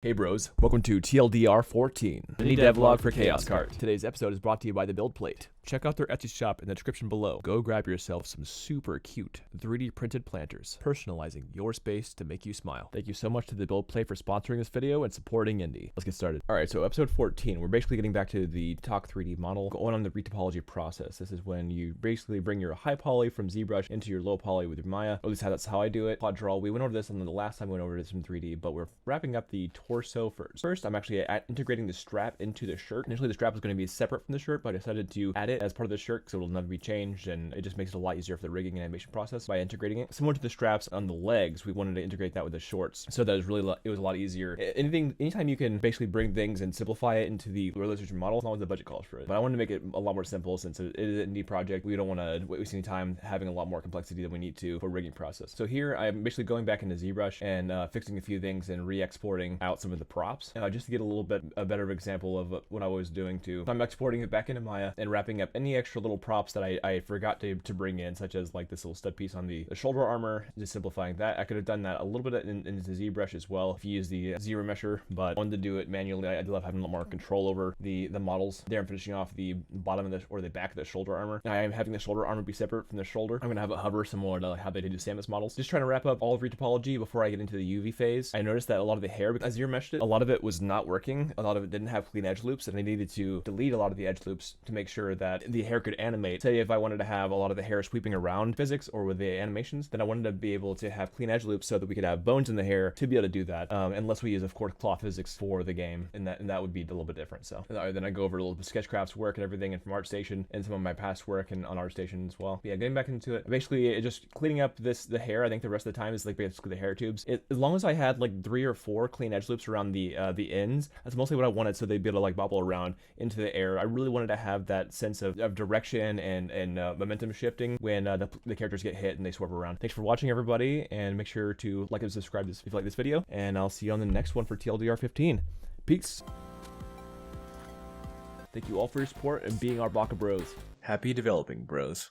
Hey bros, welcome to TLDR 14, the devlog for Chaos Kart. Today's episode is brought to you by the Build Plate. Check out their Etsy shop in the description below. Go grab yourself some super cute 3D printed planters, personalizing your space to make you smile. Thank you so much to the Build Plate for sponsoring this video and supporting indie. Let's get started. Alright, so episode 14, we're basically getting back to the Talk 3D model, going on the retopology process. This is when you basically bring your high poly from ZBrush into your low poly with your Maya. At least that's how I do it. Quad draw, we went over this on the last time we went over this in 3D, but we're wrapping up the torso first. First, I'm actually integrating the strap into the shirt. Initially, the strap was going to be separate from the shirt, but I decided to add it as part of the shirt because it will never be changed, and it just makes it a lot easier for the rigging and animation process by integrating it. Similar to the straps on the legs, we wanted to integrate that with the shorts, so that it was a lot easier. Anytime you can basically bring things and simplify it into the realistic model, as long as the budget calls for it. But I wanted to make it a lot more simple since it is an indie project. We don't want to waste any time having a lot more complexity than we need to for rigging process. So here, I'm basically going back into ZBrush and fixing a few things and re-exporting out some of the props. Just to get a better example of what I was doing too. So I'm exporting it back into Maya and wrapping up any extra little props that I forgot to bring in, such as like this little stud piece on the shoulder armor, just simplifying that. I could have done that a little bit into ZBrush as well if you use the zero mesher, but I wanted to do it manually. I do love having a lot more control over the models. There I'm finishing off the bottom of the back of the shoulder armor. I am having the shoulder armor be separate from the shoulder. I'm gonna have it hover similar to how they did the Samus models. Just trying to wrap up all of retopology before I get into the UV phase. I noticed that a lot of the hair, because I zero meshed it, a lot of it was not working. A lot of it didn't have clean edge loops, and I needed to delete a lot of the edge loops to make sure that the hair could animate. Say if I wanted to have a lot of the hair sweeping around physics or with the animations, then I wanted to be able to have clean edge loops so that we could have bones in the hair to be able to do that, unless we use, of course, claw physics for the game, and that would be a little bit different. So then I go over a little Sketchcraft's work and everything, and from ArtStation, and some of my past work and on ArtStation as well. But yeah, getting back into it, basically just cleaning up the hair. I think the rest of the time is like basically the hair tubes. As long as I had like 3 or 4 clean edge loops around the ends, that's mostly what I wanted, so they'd be able to like bobble around into the air. I really wanted to have that sense of direction and momentum shifting when the characters get hit and they swerve around. Thanks for watching, everybody, and make sure to like and subscribe if you like this video, and I'll see you on the next one for TLDR 15. Peace. Thank you all for your support and being our Baka bros. Happy developing, bros.